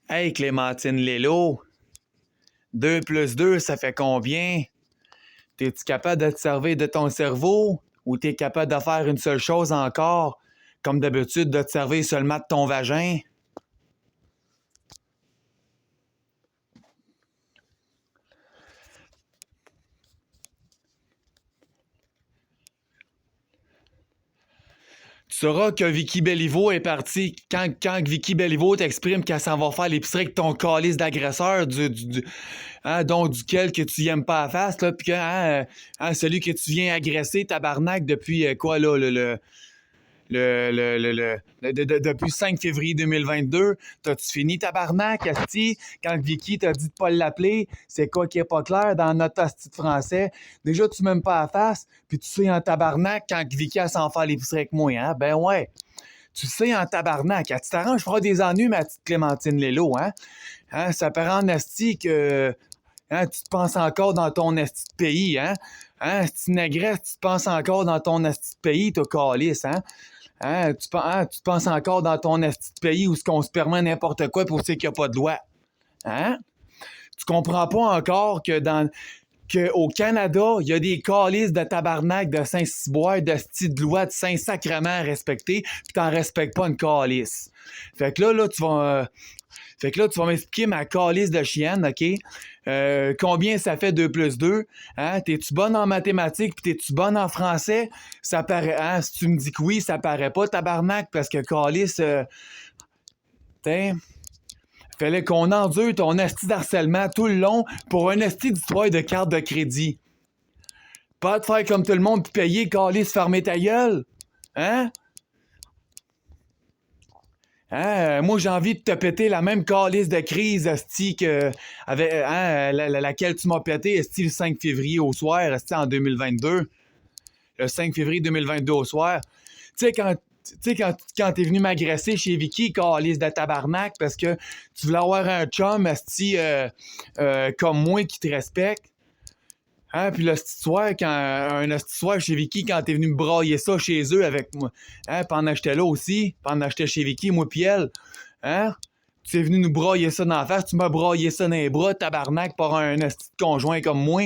Hey Clémentine Lelo, 2 plus 2, ça fait combien? T'es-tu capable de te servir de ton cerveau ou t'es capable de faire une seule chose encore, comme d'habitude de te servir seulement de ton vagin? Tu sauras que Vicky Belliveau est parti quand Vicky Belliveau t'exprime qu'elle s'en va faire l'épicerie avec ton calice d'agresseur, donc duquel que tu y aimes pas la face, là, pis que celui que tu viens agresser, tabarnak, depuis quoi là, depuis 5 février 2022, t'as-tu fini tabarnak, asti? Quand Vicky t'a dit de pas l'appeler, c'est quoi qui est pas clair dans notre asti de français? Déjà, tu m'aimes pas la face, puis tu sais en tabarnak quand Vicky elle s'en fait l'épicerie avec moi, hein? Ben ouais. Tu sais en tabarnak. Tu t'arranges, feras des ennuis, ma petite Clémentine Lelo, hein? Ça paraît en asti que tu te penses encore dans ton asti de pays, hein? Si tu n'agresses, tu te penses encore dans ton asti de pays, toi, calice, hein? Tu te penses encore dans ton asti de pays où ce qu'on se permet n'importe quoi pour dire qu'il n'y a pas de loi. Hein? Tu comprends pas encore qu'au Canada, il y a des calices de tabarnak de Saint-Cyboire, de style de loi de Saint-Sacrement à respecter, puis t'en respectes pas une calice. Fait que là, tu vas m'expliquer ma calice de chienne, OK? Combien ça fait 2 plus 2? Hein? T'es-tu bonne en mathématiques puis t'es-tu bonne en français? Ça paraît, hein? Si tu me dis que oui, ça paraît pas, tabarnak, parce que calice, fallait qu'on endure ton asti d'harcèlement tout le long pour un asti d'histoire de carte de crédit. Pas de faire comme tout le monde pis payer, calice, fermer ta gueule. Hein? Moi, j'ai envie de te péter la même calice de crise, esti, laquelle tu m'as pété, esti, le 5 février au soir, esti, en 2022. Le 5 février 2022 au soir. Tu sais, quand t'es venu m'agresser chez Vicky, calice de tabarnak, parce que tu voulais avoir un chum, esti, comme moi, qui te respecte. Puis le petit soir, un petit soir chez Vicky, quand t'es venu me brailler ça chez eux avec moi, pendant que j'étais là aussi, pendant que j'étais chez Vicky, moi pis elle, tu es venu nous brailler ça dans la face, tu m'as braillé ça dans les bras, tabarnak, par un esti de conjoint comme moi,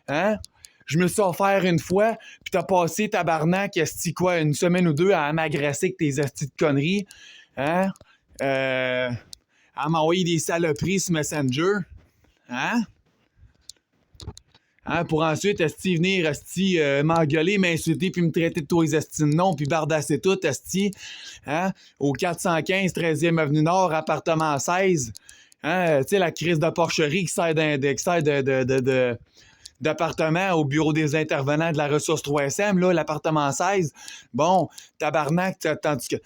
hein? Je me suis offert une fois, puis t'as passé, tabarnak, esti quoi, une semaine ou deux à m'agresser avec tes esti de conneries, hein? À m'envoyer des saloperies sur Messenger, hein? Pour ensuite, esti, venir, esti, m'engueuler, m'insulter, puis me traiter de tous les esti de noms, puis bardasser tout, esti, au 415 13e Avenue Nord, appartement 16, tu sais, la crise de porcherie qui sert d'appartement au bureau des intervenants de la ressource 3SM, là, l'appartement 16. Bon, tabarnak, tandis que,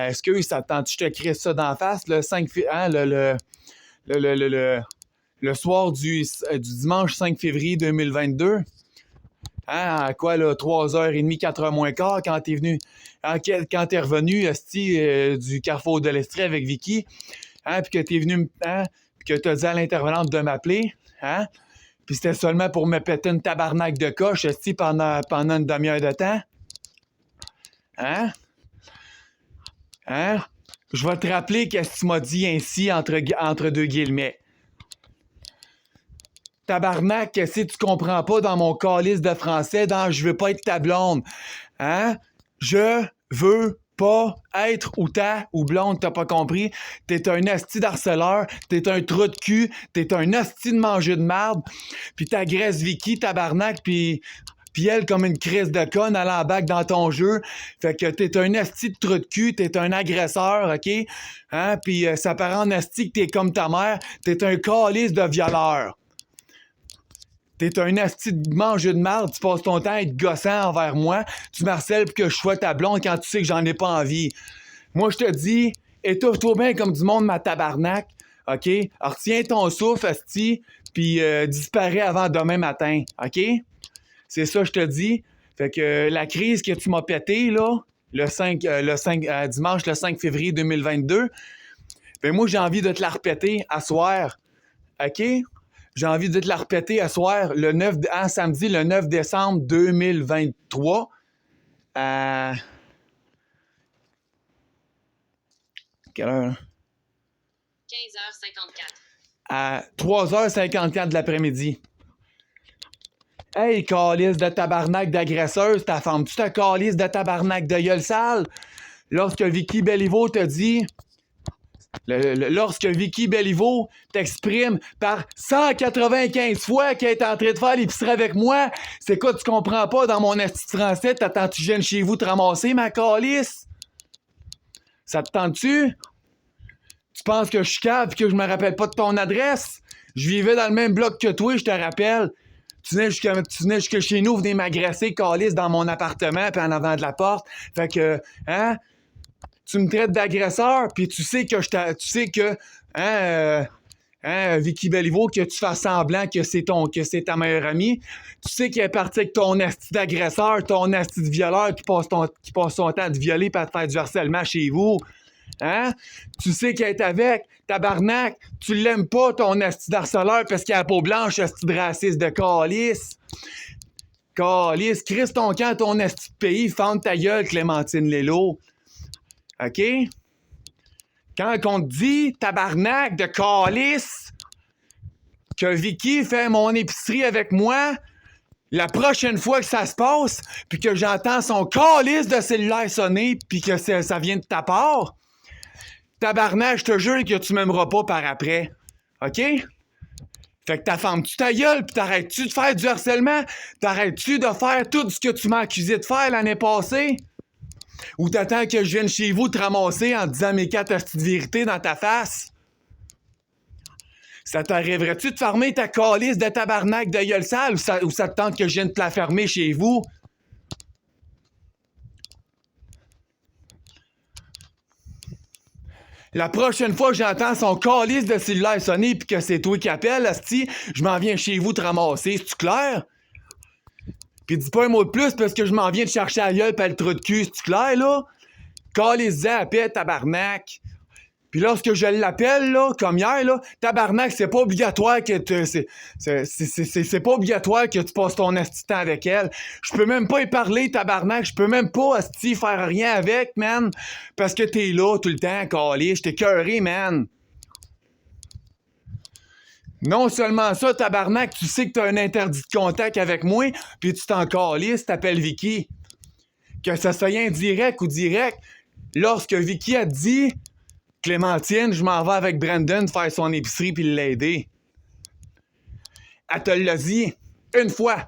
excuse, ça tente, je te crie ça d'en face, le 5, le soir du dimanche 5 février 2022, à quoi, là, 3h30, 4h moins quart, quand t'es venu, quand t'es revenu, esti, du Carrefour de l'Estrie avec Vicky, puis que t'es venu, puis que t'as dit à l'intervenante de m'appeler, puis c'était seulement pour me péter une tabarnak de coche, esti, pendant une demi-heure de temps, hein? Je vais te rappeler qu'est-ce que tu m'as dit ainsi entre deux guillemets. Tabarnak, qu'est-ce que tu comprends pas dans mon calice de français dans je veux pas être ta blonde? Je veux pas être ou ta ou blonde, t'as pas compris? T'es un asti d'harceleur, t'es un trou de cul, t'es un asti de manger de marde, pis t'agresses Vicky, tabarnak, pis elle, comme une crise de conne, elle embarque dans ton jeu. Fait que t'es un asti de trou de cul, t'es un agresseur, OK? Pis ça paraît en asti que t'es comme ta mère, t'es un calice de violeur. T'es un asti de manger de marde, tu passes ton temps à être gossant envers moi, tu m'harcèles pour que je sois ta blonde quand tu sais que j'en ai pas envie. Moi, je te dis, étouffe-toi bien comme du monde, ma tabarnak, OK? Alors, retiens ton souffle, asti, puis disparais avant demain matin, OK? C'est ça, je te dis. Fait que la crise que tu m'as pété, là, dimanche le 5 février 2022, ben moi, j'ai envie de te la répéter à soir, OK? J'ai envie de te la répéter à soir, samedi, le 9 décembre 2023. À... Quelle heure? 15h54. À 3h54 de l'après-midi. Hey, calice de tabarnak d'agresseuse, ta femme, tu te calice de tabarnak de gueule sale? Lorsque Vicky Béliveau te dit... Lorsque Vicky Béliveau t'exprime par 195 fois qu'elle est en train de faire l'épicerie avec moi, c'est quoi tu comprends pas dans mon esti de français? T'attends-tu vienne chez vous te ramasser, ma calice? Ça te tente-tu? Tu penses que je suis cave et que je me rappelle pas de ton adresse? Je vivais dans le même bloc que toi, je te rappelle. Tu venais jusque chez nous, venez m'agresser, calice, dans mon appartement puis en avant de la porte. Fait que, hein? Tu me traites d'agresseur, puis tu sais que Vicky Béliveau, que tu fasses semblant que c'est ta meilleure amie. Tu sais qu'elle est partie avec ton asti d'agresseur, ton asti de violeur qui passe son temps à te violer et à te faire du harcèlement chez vous. Hein? Tu sais qu'elle est avec, tabarnak, tu l'aimes pas, ton asti d'harceleur, parce qu'il a la peau blanche, asti de raciste de calice. Calice, crisse ton camp, ton asti de pays, fende ta gueule, Clémentine Lello. OK? Quand on te dit, tabarnak de calice, que Vicky fait mon épicerie avec moi, la prochaine fois que ça se passe, puis que j'entends son calice de cellulaire sonner, puis que ça vient de ta part, tabarnak, je te jure que tu m'aimeras pas par après. OK? Fait que ta femme, tu ta gueule, puis t'arrêtes-tu de faire du harcèlement? T'arrêtes-tu de faire tout ce que tu m'as accusé de faire l'année passée? Ou t'attends que je vienne chez vous te ramasser en disant mes 4 astuces de vérité dans ta face? Ça t'arriverait-tu de fermer ta calice de tabarnak de gueule sale ou ça te tente que je vienne te la fermer chez vous? La prochaine fois que j'entends son calice de cellulaire sonner pis que c'est toi qui appelle, asti, je m'en viens chez vous te ramasser, c'est-tu clair? Pis dis pas un mot de plus parce que je m'en viens de chercher à gueule pis le trou de cul, c'est-tu clair, là? Calisse-en à paix, tabarnak. Puis lorsque je l'appelle, là, comme hier, là, tabarnak, c'est pas obligatoire que c'est pas obligatoire que tu passes ton asti temps avec elle. Je peux même pas y parler, tabarnak. Je peux même pas, asti, faire rien avec, man. Parce que t'es là tout le temps, calé. Je t'ai cœuré, man. Non seulement ça, tabarnak, tu sais que t'as un interdit de contact avec moi, puis tu t'en calisses, t'appelles Vicky. Que ça soit indirect ou direct, lorsque Vicky a dit... Clémentine, je m'en vais avec Brandon faire son épicerie puis l'aider. Elle te l'a dit une fois.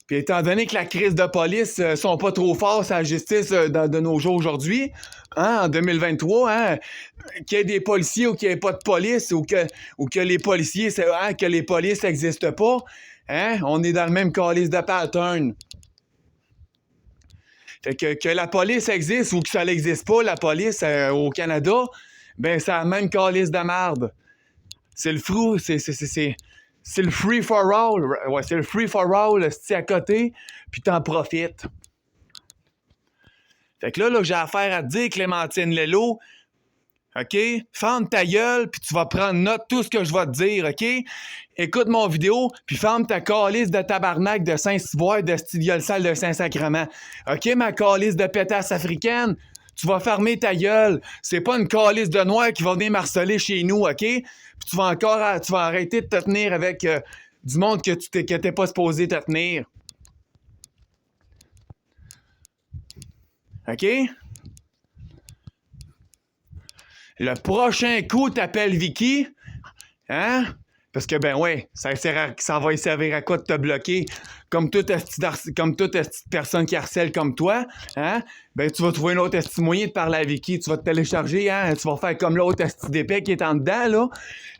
Puis étant donné que la crise de police sont pas trop forts à la justice de nos jours aujourd'hui, hein, en 2023, hein, qu'il y ait des policiers ou qu'il n'y ait pas de police ou que les policiers, que les polices n'existent pas, hein, on est dans le même calice de pattern. Fait que la police existe ou que ça n'existe pas, la police au Canada, ben c'est la même calice de marde. C'est le frou, c'est le free for all. Ouais, c'est le free for all, c'est à côté, puis t'en profites. Fait que là j'ai affaire à te dire, Clémentine Lello, OK? Ferme ta gueule, puis tu vas prendre note de tout ce que je vais te dire, OK? Écoute mon vidéo, puis ferme ta calice de tabarnak de Saint-Cyboire de style sale de Saint-Sacrement. OK, ma calice de pétasse africaine? Tu vas fermer ta gueule. C'est pas une calice de noir qui va venir marceler chez nous, OK? Puis tu vas arrêter de te tenir avec du monde que t'es pas supposé te tenir. OK? Le prochain coup, t'appelles Vicky, hein? Parce que, ben ouais, ça va y servir à quoi de te bloquer? Comme toute personne qui harcèle comme toi, hein? Ben, tu vas trouver un autre moyen de parler à Vicky. Tu vas te télécharger, hein? Tu vas faire comme l'autre d'épée qui est en dedans, là.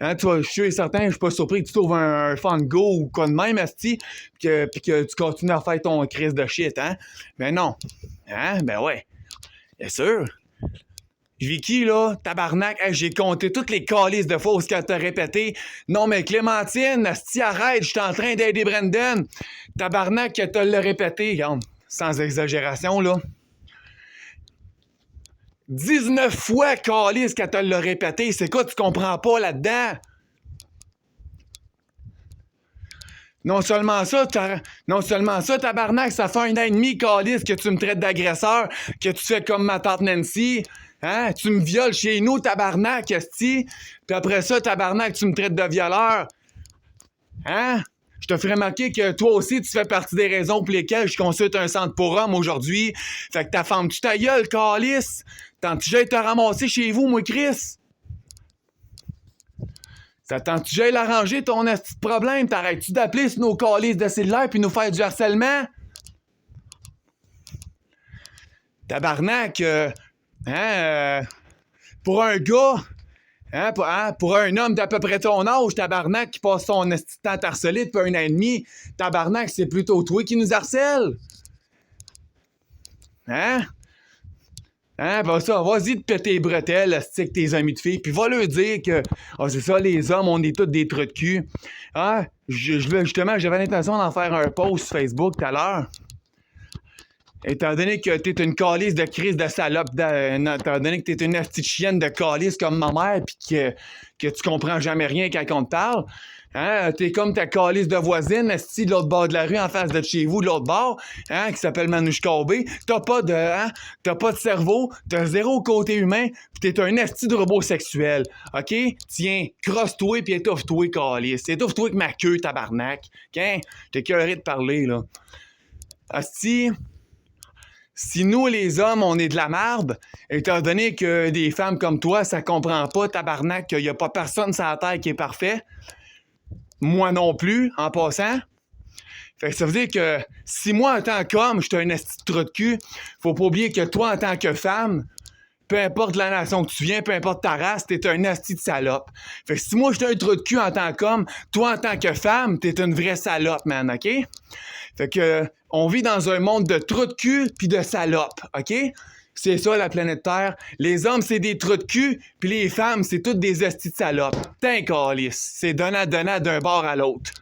Hein? Je suis certain, je suis pas surpris que tu trouves un Fango ou quoi de même, asti, puis que tu continues à faire ton crise de shit, hein? Ben non. Hein? Ben ouais. Bien sûr. Vicky, là, tabarnak, hey, j'ai compté toutes les calices de fausses qu'elle t'a répétées. Non, mais Clémentine, asti, arrête, je suis en train d'aider Brandon. Tabarnak, qu'elle te l'a répété, regarde, sans exagération, là. 19 fois, calice, qu'elle te l'a répété. C'est quoi, tu comprends pas là-dedans? Non seulement ça, tabarnak, ça fait 1 an et demi, calice, que tu me traites d'agresseur, que tu fais comme ma tante Nancy. Hein? Tu me violes chez nous, tabarnak, esti. Puis après ça, tabarnak, tu me traites de violeur. Hein? Je te ferai remarquer que toi aussi, tu fais partie des raisons pour lesquelles je consulte un centre pour hommes aujourd'hui. Fait que ta femme, tu ta gueule, calice. Tente-tu j'aille te ramasser chez vous, moi, Chris? Ça tente-tu j'aille l'arranger ton esti de problème? T'arrêtes-tu d'appeler sur nos calices de cellulaire puis nous faire du harcèlement? Tabarnak, pour un gars, pour un homme d'à peu près ton âge, tabarnak, qui passe son esti de temps à t'harceler depuis 1 an et demi, tabarnak, c'est plutôt toi qui nous harcèle. Hein? Hein, ben ça, vas-y de péter les bretelles, avec tes amis de filles, puis va leur dire que, c'est ça, les hommes, on est tous des trous de cul. Hein? Justement, j'avais l'intention d'en faire un post sur Facebook tout à l'heure. Étant donné que t'es une calice de crise de salope, étant donné que t'es une petite chienne de calice comme ma mère, pis que tu comprends jamais rien quand on te parle, hein, t'es comme ta calice de voisine, esti de l'autre bord de la rue, en face de chez vous, de l'autre bord, hein, qui s'appelle Manouche Kobe. T'as pas de cerveau, t'as zéro côté humain, pis t'es un esti de robot sexuel, ok? Tiens, crosse-toi pis étouffe-toi, calice. Étouffe-toi avec ma queue, tabarnak. Hein? T'es écœuré de parler, là. Asti... Si nous, les hommes, on est de la marde, étant donné que des femmes comme toi, ça comprend pas, tabarnak, qu'il y a pas personne sur la terre qui est parfait, moi non plus, en passant. Fait que ça veut dire que si moi, en tant qu'homme, je suis un esti de trou de cul, faut pas oublier que toi, en tant que femme, peu importe la nation que tu viens, peu importe ta race, t'es un asti de salope. Fait que si moi, je suis un trou de cul en tant qu'homme, toi, en tant que femme, t'es une vraie salope, man, OK? Fait que, on vit dans un monde de trous de cul pis de salopes, OK? C'est ça, la planète Terre. Les hommes, c'est des trous de cul, puis les femmes, c'est toutes des estis de salopes. T'es un calice. C'est donnant-donnant d'un bord à l'autre.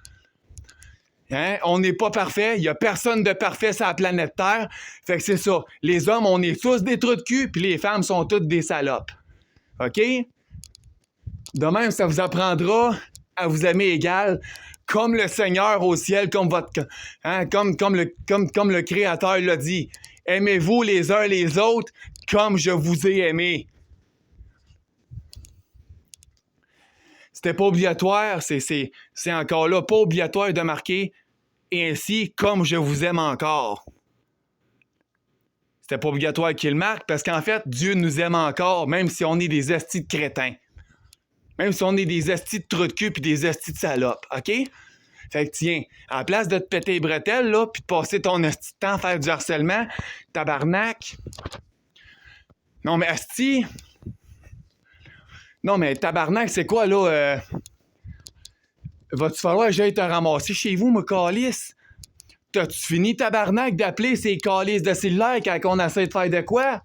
Hein? On n'est pas parfait. Il y a personne de parfait sur la planète Terre. Fait que c'est ça. Les hommes, on est tous des trous de cul, puis les femmes sont toutes des salopes. OK? De même, ça vous apprendra à vous aimer égal, comme le Seigneur au ciel, comme le Créateur l'a dit. Aimez-vous les uns les autres comme je vous ai aimé. C'était pas obligatoire, c'est encore là, pas obligatoire de marquer et ainsi comme je vous aime encore. C'était pas obligatoire qu'il le marque parce qu'en fait, Dieu nous aime encore, même si on est des estis de crétins. Même si on est des estis de trous de cul pis des estis de salopes, OK? Fait que tiens, à la place de te péter les bretelles, là, pis de passer ton esti de temps à faire du harcèlement, tabarnak. Non, mais esti. Non, mais tabarnak, c'est quoi, là? Va-tu falloir que j'aille te ramasser chez vous, me calice? T'as-tu fini, tabarnak, d'appeler ces calices de cellulaire quand on essaie de faire de quoi?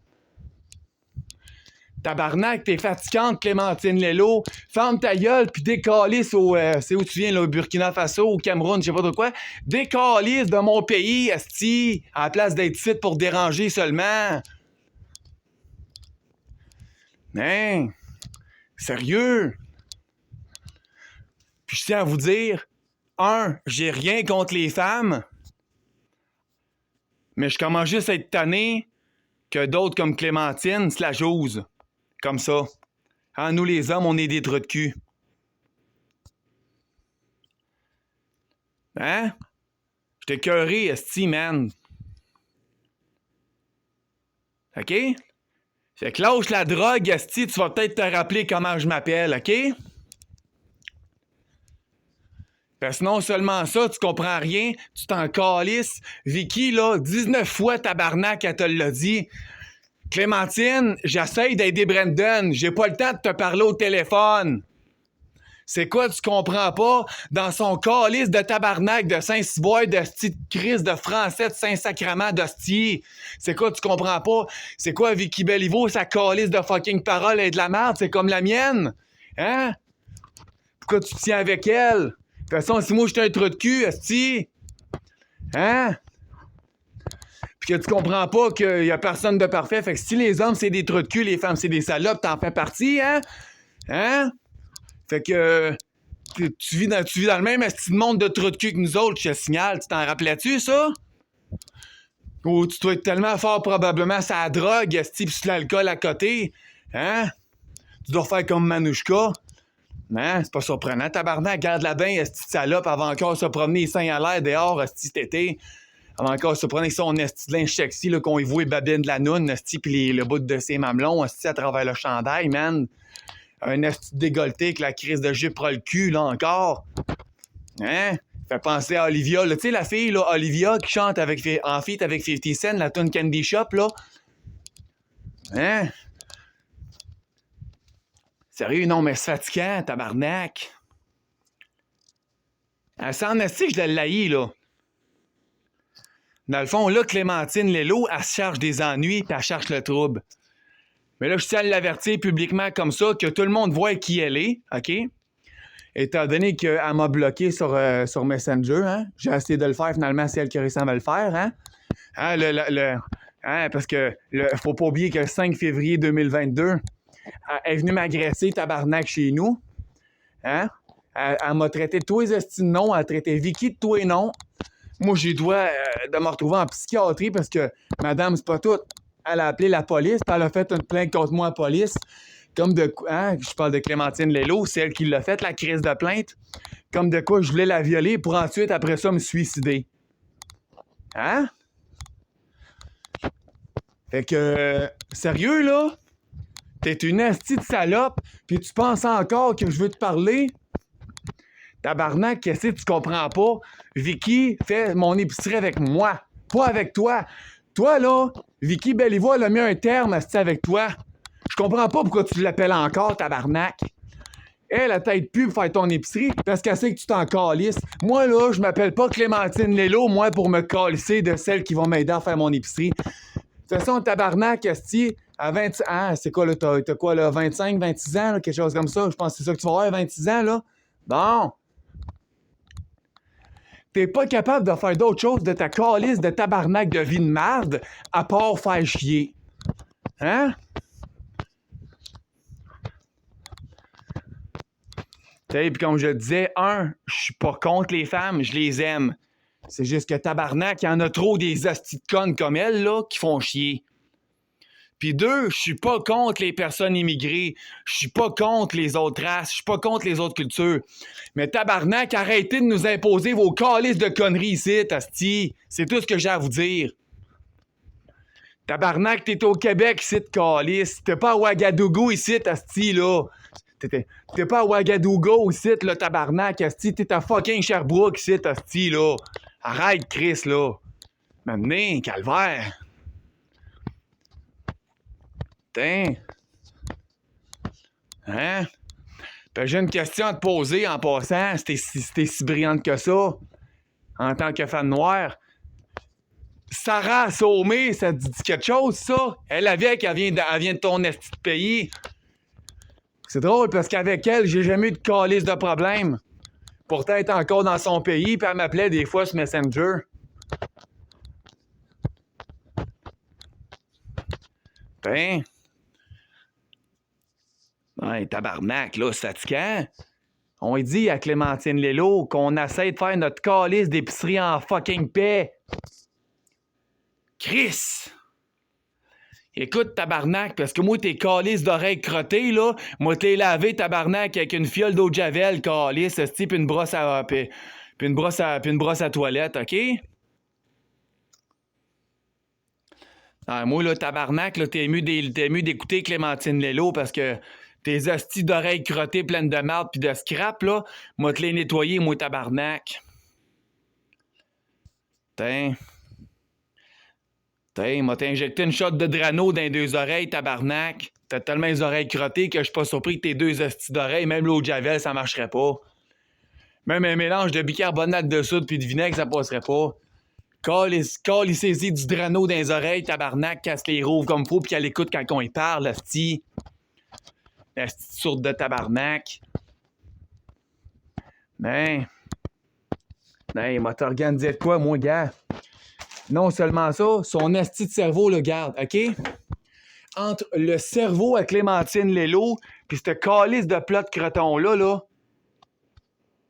Tabarnak, t'es fatigante, Clémentine Lello. Ferme ta gueule, pis décalisse au... c'est où tu viens, là, au Burkina Faso, au Cameroun, je sais pas de quoi. Décalisse de mon pays, asti, à la place d'être fit pour déranger seulement. Hein? Sérieux? Puis je tiens à vous dire, j'ai rien contre les femmes, mais je commence juste à être tanné que d'autres comme Clémentine se la jousent. Comme ça. Hein, nous, les hommes, on est des trous de cul. Hein? J'étais écœuré, esti, man. OK? Fait que lâche la drogue, esti, tu vas peut-être te rappeler comment je m'appelle, OK? Parce que non seulement ça, tu comprends rien, tu t'en calisses. Vicky, là, 19 fois tabarnak, elle te l'a dit. Clémentine, j'essaye d'aider Brandon. J'ai pas le temps de te parler au téléphone. C'est quoi, tu comprends pas? Dans son calice de tabarnak de Saint-Cyboire, de petite crise de français de Saint-Sacrement d'hostie. C'est quoi, tu comprends pas? C'est quoi, Vicky Belliveau, sa calice de fucking parole est de la merde? C'est comme la mienne? Hein? Pourquoi tu te tiens avec elle? De toute façon, si moi j'étais un trou de cul, hostie. Hein? Puis que tu comprends pas qu'il y a personne de parfait. Fait que si les hommes, c'est des trous de cul, les femmes, c'est des salopes, t'en fais partie, hein? Hein? Fait que tu vis dans le même style de monde de trous de cul que nous autres, je te signale. Tu t'en rappelais-tu, ça? Ou tu dois être tellement fort probablement sur la drogue, esti, pis sur l'alcool à côté. Hein? Tu dois faire comme Manouchka. Hein? C'est pas surprenant, tabarnak. Garde-la bien, esti de salope, avant encore se promener les seins à l'air dehors, esti cet été. Avant encore se promener son esti de linge sexy, là, qu'on y voit babine de la noune, esti, pis le bout de ses mamelons, esti, à travers le chandail, man. Un esti de décolleté avec la crise de jupe le cul, là, encore. Hein? Fait penser à Olivia, là. Tu sais, la fille, là, Olivia, qui chante en feat avec 50 Cent, la tune Candy Shop, là. Hein? Sérieux, non, mais c'est fatigant, tabarnak. Elle s'en esti que je l'haïs, là. Dans le fond, là, Clémentine Lello, elle se charge des ennuis puis elle cherche le trouble. Mais là, je tiens à l'avertir publiquement comme ça, que tout le monde voit qui elle est, OK? Étant donné qu'elle m'a bloqué sur Messenger, hein? J'ai essayé de le faire, finalement, c'est elle qui a réussi à me le faire, hein? Hein, parce que faut pas oublier que le 5 février 2022, elle est venue m'agresser, tabarnak, chez nous. Hein? Elle m'a traité de tous les esti de noms, elle a traité Vicky de tous les noms. Moi, j'ai le droit de me retrouver en psychiatrie parce que madame, c'est pas tout. Elle a appelé la police, puis elle a fait une plainte contre moi à la police. Comme de quoi, hein? Je parle de Clémentine Lello, c'est elle qui l'a fait, la crise de plainte. Comme de quoi je voulais la violer pour ensuite, après ça, me suicider. Hein? Fait que, sérieux, là? T'es une esti de salope, puis tu penses encore que je veux te parler? Tabarnak, qu'est-ce que tu comprends pas? Vicky fait mon épicerie avec moi, pas avec toi. Toi, là, Vicky Bellivois, elle a mis un terme esti avec toi. Je comprends pas pourquoi tu l'appelles encore, tabarnak. Elle a peut-être pu faire ton épicerie parce qu'elle sait que tu t'en calisses. Moi, là, je m'appelle pas Clémentine Lello, moi, pour me calisser de celles qui vont m'aider à faire mon épicerie. De toute façon, tabarnak, esti, à 20 ans, c'est quoi, là, t'as quoi, là, 25, 26 ans, là, quelque chose comme ça? Je pense que c'est ça que tu vas avoir, 26 ans, là. Bon. T'es pas capable de faire d'autre chose de ta calice de tabarnak de vie de marde à part faire chier. Hein? Puis comme je le disais, je suis pas contre les femmes, je les aime. C'est juste que tabarnak, il y en a trop des hosties de connes comme elle, là, qui font chier. Puis 2, je suis pas contre les personnes immigrées. Je suis pas contre les autres races. Je suis pas contre les autres cultures. Mais tabarnak, arrêtez de nous imposer vos calices de conneries ici, asti. C'est tout ce que j'ai à vous dire. Tabarnak, t'es au Québec ici, calice. T'es pas à Ouagadougou ici, asti, là. T'es pas à Ouagadougou ici, là, tabarnak, asti. T'es à fucking Sherbrooke ici, asti, là. Arrête, Chris, là. Maintenant, calvaire. Putain. Hein? Ben, j'ai une question à te poser en passant. Si t'es si brillante que ça, en tant que femme noire. Sarah Saumé, ça te dit quelque chose, ça? Elle avec, elle vient de ton esti de pays. C'est drôle parce qu'avec elle, j'ai jamais eu de calice de problème. Pourtant, elle est encore dans son pays, puis elle m'appelait des fois sur Messenger. Ben. Ouais, tabarnak, là, c'est fatigant. On dit à Clémentine Lello qu'on essaie de faire notre calice d'épicerie en fucking paix. Chris! Écoute, tabarnak, parce que moi, tes calices d'oreilles crottées, là, moi, t'es lavé, tabarnak, avec une fiole d'eau de javel, calice, puis une brosse à... puis une brosse à toilette, OK? Ah, moi, là, tabarnak, là, t'es mieux d'écouter Clémentine Lello parce que tes hosties d'oreilles crottées pleines de marde pis de scrap, là, moi, te les nettoyer, moi, tabarnak. M'a t'injecté une shot de Drano dans les 2 oreilles, tabarnak. T'as tellement les oreilles crottées que je suis pas surpris que tes 2 hosties d'oreilles, même l'eau de javel, ça marcherait pas. Même un mélange de bicarbonate de soude puis de vinaigre, ça passerait pas. Calissez-y du Drano dans les oreilles, tabarnak, casse les rouvres comme faut pis qu'elle écoute quand on y parle, hostie. Hostie sourde de tabarnak. Ben, il m'a organisé de quoi, moi, gars? Non seulement ça, son esti de cerveau le garde, OK? Entre le cerveau à Clémentine Lello pis cette calice de plat de croton-là, là,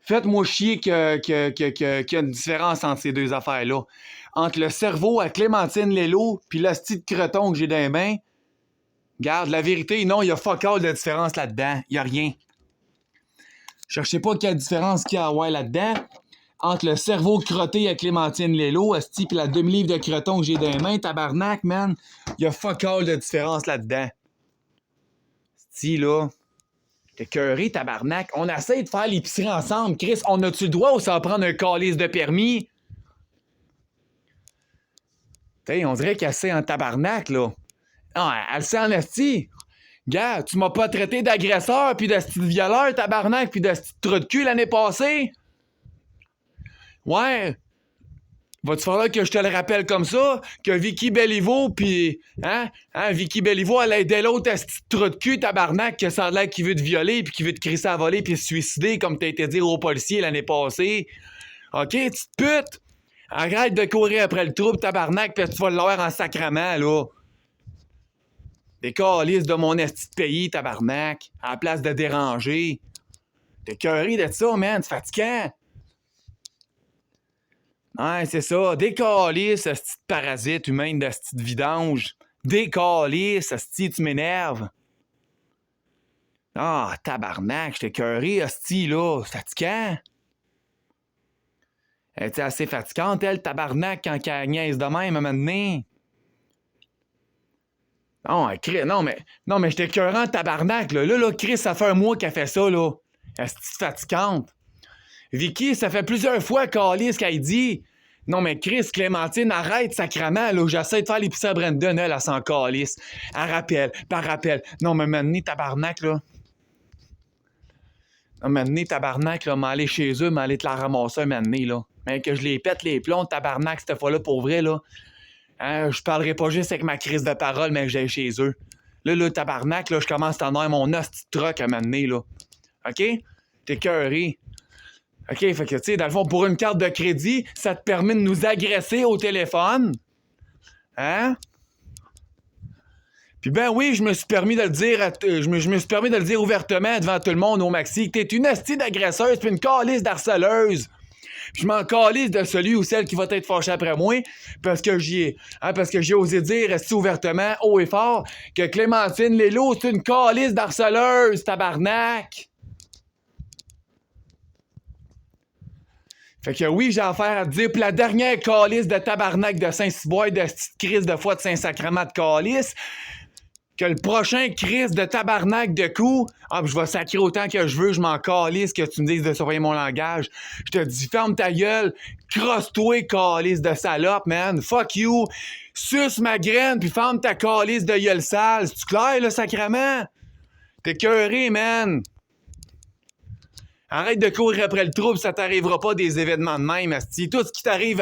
Faites-moi chier qu'il y a une différence entre ces deux affaires-là. Entre le cerveau à Clémentine Lello puis l'hostie de creton que j'ai dans les mains. Garde, la vérité, non, il y a fuck all de différence là-dedans. Il y a rien. Cherchez pas quelle différence qu'il y a là-dedans. Entre le cerveau crotté à Clémentine Lello, hostie, pis la demi-livre de creton que j'ai dans les mains, tabarnak, man, il y a fuck all de différence là-dedans. Hostie, là, t'es écœuré, tabarnak. On essaie de faire l'épicerie ensemble, Chris. On a-tu le droit ou ça va prendre un calice de permis? T'sais, on dirait qu'elle sait en tabarnak, là. Non, elle sait en hostie. Gars, tu m'as pas traité d'agresseur, pis de style violeur, tabarnak, pis de style trou de cul l'année passée? Ouais. Va-tu falloir que je te le rappelle comme ça? Que Vicky Béliveau, pis... Vicky Béliveau, elle a aidé l'autre à ce petit trou de cul, tabarnak, que ça a l'air qu'il veut te violer, pis qu'il veut te crisser à voler, pis se suicider, comme t'as été dire aux policiers l'année passée. OK, petite pute? Arrête de courir après le trouble, tabarnak, pis tu vas l'avoir en sacrament, là. Des calices de mon esti de pays, tabarnak, à la place de déranger. T'es écœuré de ça, man, c'est fatigant. Ouais, c'est ça. Des calices, ce petit parasite humain de ce petit vidange. Des calices, esti, tu m'énerves. Ah, tabarnak, j'étais écœuré, esti, là. C'est fatigant. Elle était assez fatigante, elle, tabarnak, quand elle niaise de même, à un moment donné. Non, mais j'étais écœurant, tabarnak, là. Là, Chris, ça fait un mois qu'elle fait ça, là. Esti fatigante. Vicky, ça fait plusieurs fois, calice, qu'elle dit... Non, mais Chris, Clémentine, arrête, sacrament, là. J'essaie de faire l'épicerie à Brandon, elle s'en calisse. Elle rappelle, par rappel. Non, mais maintenant, tabarnak, là. Non, maintenant, tabarnak, là, m'aller chez eux, m'aller te la ramasser, maintenant, là. Mais que je les pète les plombs, tabarnak, cette fois-là, pour vrai, là. Hein, je parlerai pas juste avec ma crise de parole, mais que j'aille chez eux. Là, tabarnak, là, je commence à en avoir mon hostie de truck à m'amener, là. OK? T'es écœuré. OK, fait que, tu sais, dans le fond, pour une carte de crédit, ça te permet de nous agresser au téléphone. Hein? Puis ben oui, je me suis permis de le dire, je me suis permis de le dire ouvertement devant tout le monde au maxi, que t'es une hostie d'agresseuse puis une calisse d'harceleuse. Je m'en calisse de celui ou celle qui va être fâché après moi parce que j'ai osé dire hostie ouvertement, haut et fort, que Clémentine Lello, c'est une calisse d'harceleuse, tabarnak. Fait que oui, j'ai affaire à te dire, puis la dernière calice de tabarnak de Saint-Cyboire, de petite crise de foi de Saint-Sacrement de calice, que le prochain crise de tabarnak de coup, je vais sacrer autant que je veux, je m'en calisse que tu me dises de surveiller mon langage. Je te dis, ferme ta gueule, crosse-toi, calice de salope, man, fuck you, suce ma graine, puis ferme ta calice de gueule sale. C'est-tu clair, là, sacrement? T'es écœuré, man. Arrête de courir après le trouble, ça t'arrivera pas des événements de même, asti. Tout ce qui t'arrive,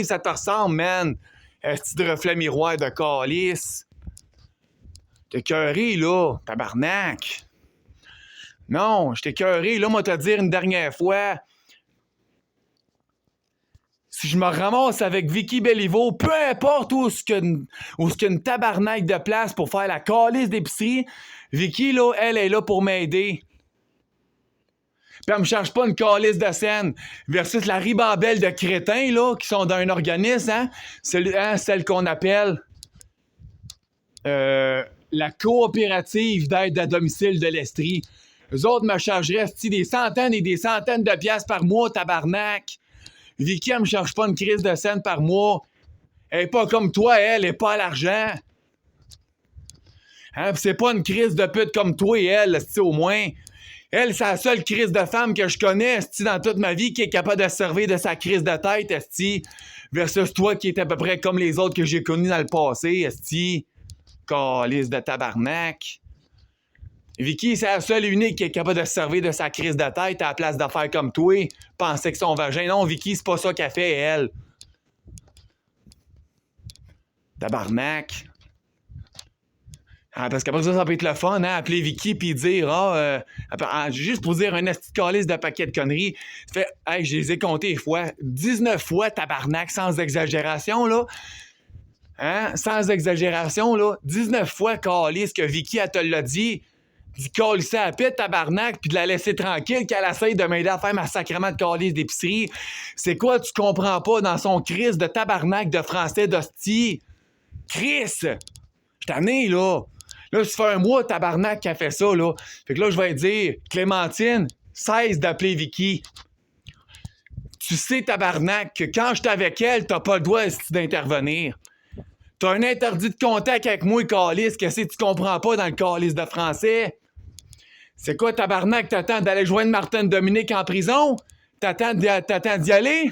ça te ressemble, man. Asti de reflet miroir de calice. T'es écœuré, là, tabarnak. Non, je t'ai écœuré, là, moi, te dire une dernière fois. Si je me ramasse avec Vicky Béliveau, peu importe où ce qu'il y a une tabarnak de place pour faire la calice d'épicerie, Vicky, là, elle est là pour m'aider. Puis elle me charge pas une calice de scène. Versus la ribambelle de crétins, là, qui sont dans un organisme, hein? Celle qu'on appelle la coopérative d'aide à domicile de l'Estrie. Eux autres me chargeraient des centaines et des centaines de piastres par mois, tabarnak. Vicky, elle me charge pas une crise de scène par mois. Elle est pas comme toi, elle est pas à l'argent. Hein? Pis c'est pas une crise de pute comme toi et elle, au moins. Elle, c'est la seule crise de femme que je connais, esti, dans toute ma vie, qui est capable de se servir de sa crise de tête, esti, versus toi qui est à peu près comme les autres que j'ai connus dans le passé, esti. Calice de tabarnak. Vicky, c'est la seule et unique qui est capable de se servir de sa crise de tête à la place de faire comme toi, penser que son vagin. Non, Vicky, c'est pas ça qu'elle fait, elle. Tabarnak. Parce qu'après ça peut être le fun, hein, appeler Vicky puis dire juste pour dire un esti de calice de paquet de conneries. Fait, hey, je les ai comptés fois. 19 fois, tabarnak, sans exagération, là. Hein? Sans exagération, là. 19 fois, calice, que Vicky, elle te l'a dit. d'y colisser à la paix, tabarnak, puis de la laisser tranquille, qu'elle essaye de m'aider à faire ma sacrement de calice d'épicerie. C'est quoi tu comprends pas dans son crise de tabarnak de français d'hostie? Chris! Je t'en ai, là. Là, ça fait un mois, tabarnak, qui a fait ça, là. Fait que là, je vais dire, Clémentine, cesse d'appeler Vicky. Tu sais, tabarnak, que quand je suis avec elle, t'as pas le droit d'intervenir. T'as un interdit de contact avec moi, calice. Qu'est-ce que tu comprends pas dans le calice de français? C'est quoi, tabarnak, t'attends d'aller joindre Martine Dominique en prison? T'attends d'y aller?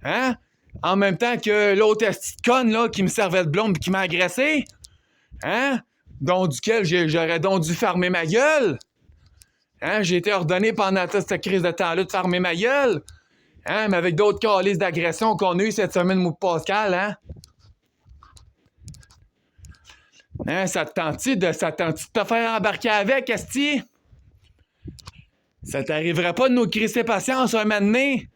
Hein? En même temps que l'autre esti de conne, là, qui me servait de blonde et qui m'a agressé? Hein? Donc, duquel j'aurais donc dû fermer ma gueule? Hein? J'ai été ordonné pendant toute cette crise de temps-là de fermer ma gueule? Hein? Mais avec d'autres calices d'agression qu'on a eu cette semaine, moi Pascal, hein? Hein? Ça te tente-tu de te faire embarquer avec, esti? Ça t'arriverait pas de nous crisser patience un moment donné?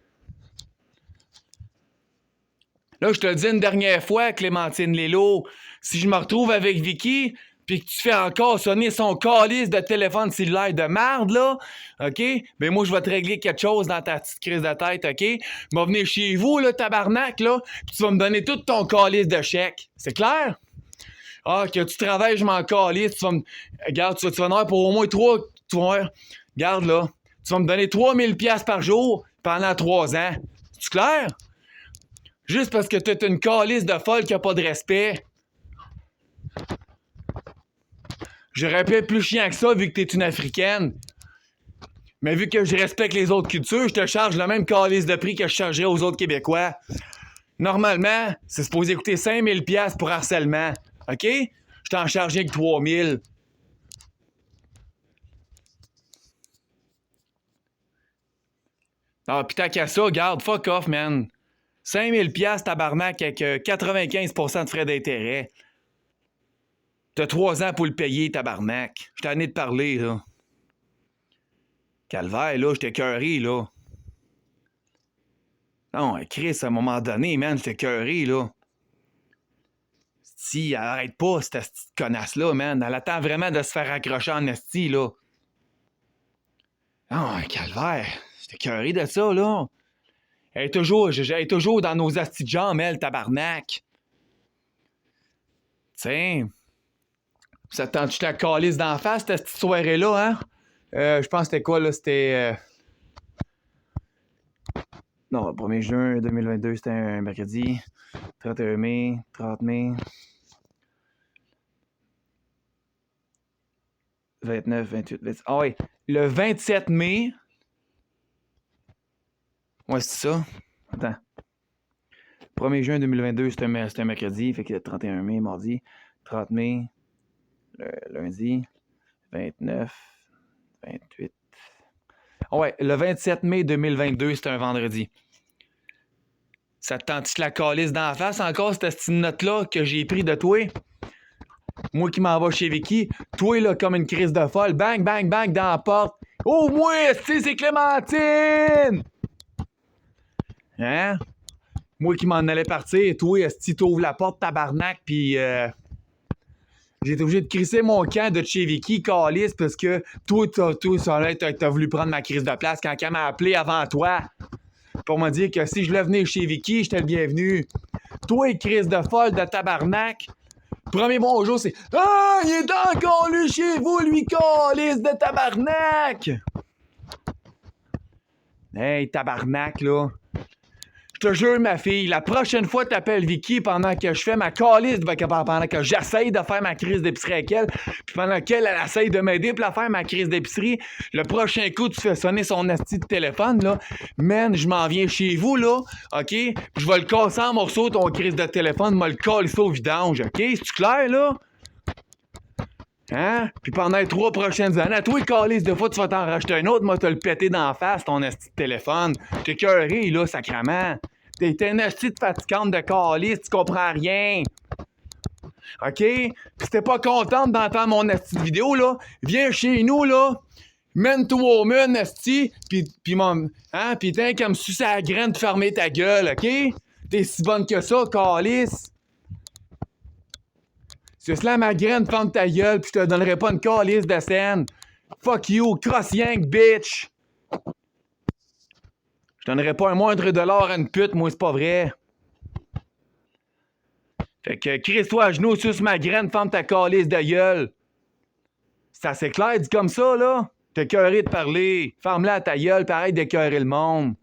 Là, je te le dis une dernière fois, Clémentine Lélo, si je me retrouve avec Vicky, puis que tu fais encore sonner son calice de téléphone cellulaire de merde, là, OK? Ben moi, je vais te régler quelque chose dans ta petite crise de tête, OK? Je vais venir chez vous, là, tabarnak, là, puis tu vas me donner tout ton calice de chèque. C'est clair? Ah, que tu travailles, je m'en calisse, tu vas me... Regarde, tu vas en avoir pour au moins 3... Tu vas voir, regarde, là, tu vas me donner 3000$ par jour pendant 3 ans. C'est clair? Juste parce que t'es une calice de folle qui a pas de respect. J'aurais pu être plus chiant que ça vu que t'es une Africaine. Mais vu que je respecte les autres cultures, je te charge le même calice de prix que je chargerais aux autres Québécois. Normalement, c'est supposé coûter 5000$ pour harcèlement. OK? Je t'en chargeais que 3000. Ah, pis t'as qu'à ça, garde, fuck off, man. 5000$ tabarnak avec 95% de frais d'intérêt. T'as 3 ans pour le payer, tabarnak. Je t'en ai de parler, là. Calvaire, là, j'étais écœuré, là. Non, Chris, à un moment donné, man, j'étais écœuré, là. Si, elle arrête pas, cette petite connasse-là, man. Elle attend vraiment de se faire accrocher en esti, là. Non, calvaire. J'étais écœuré de ça, là. Elle est toujours dans nos astis de jambes, elle, tabarnak. Tiens. Ça te tente-tu la calice d'en face, cette petite soirée-là, hein? Je pense que c'était quoi, là? C'était... Non, 1er juin 2022, c'était un mercredi. 31 mai, 30 mai. 29, 28, 26... Ah oui, le 27 mai... Ouais, c'est ça. Attends. 1er juin 2022, c'était un mercredi, fait que 31 mai, mardi. 30 mai, le lundi. 29, 28... Ah ouais, le 27 mai 2022, c'était un vendredi. Ça te tente-tu la calice d'en face encore, cette petite note-là que j'ai pris de toi? Moi qui m'en vais chez Vicky, toi, là, comme une crise de folle, bang, bang, bang, dans la porte. Oh, moi, c'est Clémentine! Hein? Moi qui m'en allais partir, toi, esti, t'ouvres la porte, tabarnak, pis j'ai été obligé de crisser mon camp de chez Vicky, calice, parce que toi, t'as voulu prendre ma crise de place quand elle m'a appelé avant toi. Pour me dire que si je voulais venir chez Vicky, j'étais le bienvenu. Toi, crise de folle de tabarnak. Premier bonjour, c'est ah, il est encore lui chez vous, lui, calice de tabarnak! Hey, tabarnak, là. Je te jure, ma fille, la prochaine fois que t'appelles Vicky pendant que je fais ma calice, pendant que j'essaye de faire ma crise d'épicerie avec elle, puis pendant qu'elle essaye de m'aider pour la faire ma crise d'épicerie, le prochain coup, tu fais sonner son asti de téléphone, là. Man, je m'en viens chez vous, là, OK? Puis je vais le casser en morceaux, ton crise de téléphone, je vais le coller au vidange, OK? C'est-tu clair, là? Hein? Puis pendant les 3 prochaines années, à toi, calice, de fois, tu vas t'en racheter un autre, moi, te le péter d'en face, ton asti de téléphone. T'es écœuré, là, sacrement. T'es une asti de fatigante de calice, tu comprends rien. OK? Puis si t'es pas contente d'entendre mon asti de vidéo, là, viens chez nous, là. Mène-toi au mun, asti, pis t'es comme si ça la graine de fermer ta gueule, OK? T'es si bonne que ça, calice. Suce la ma graine, ferme ta gueule, pis je te donnerai pas une calice de scène. Fuck you, cross-yank, bitch! Je donnerai pas un moindre dollar à une pute, moi, c'est pas vrai. Fait que crisse-toi à genoux, suce ma graine, ferme ta calice de gueule. C'est assez clair, dit comme ça, là? T'es écœuré de parler. Ferme-la à ta gueule, pareil d'écœurer le monde.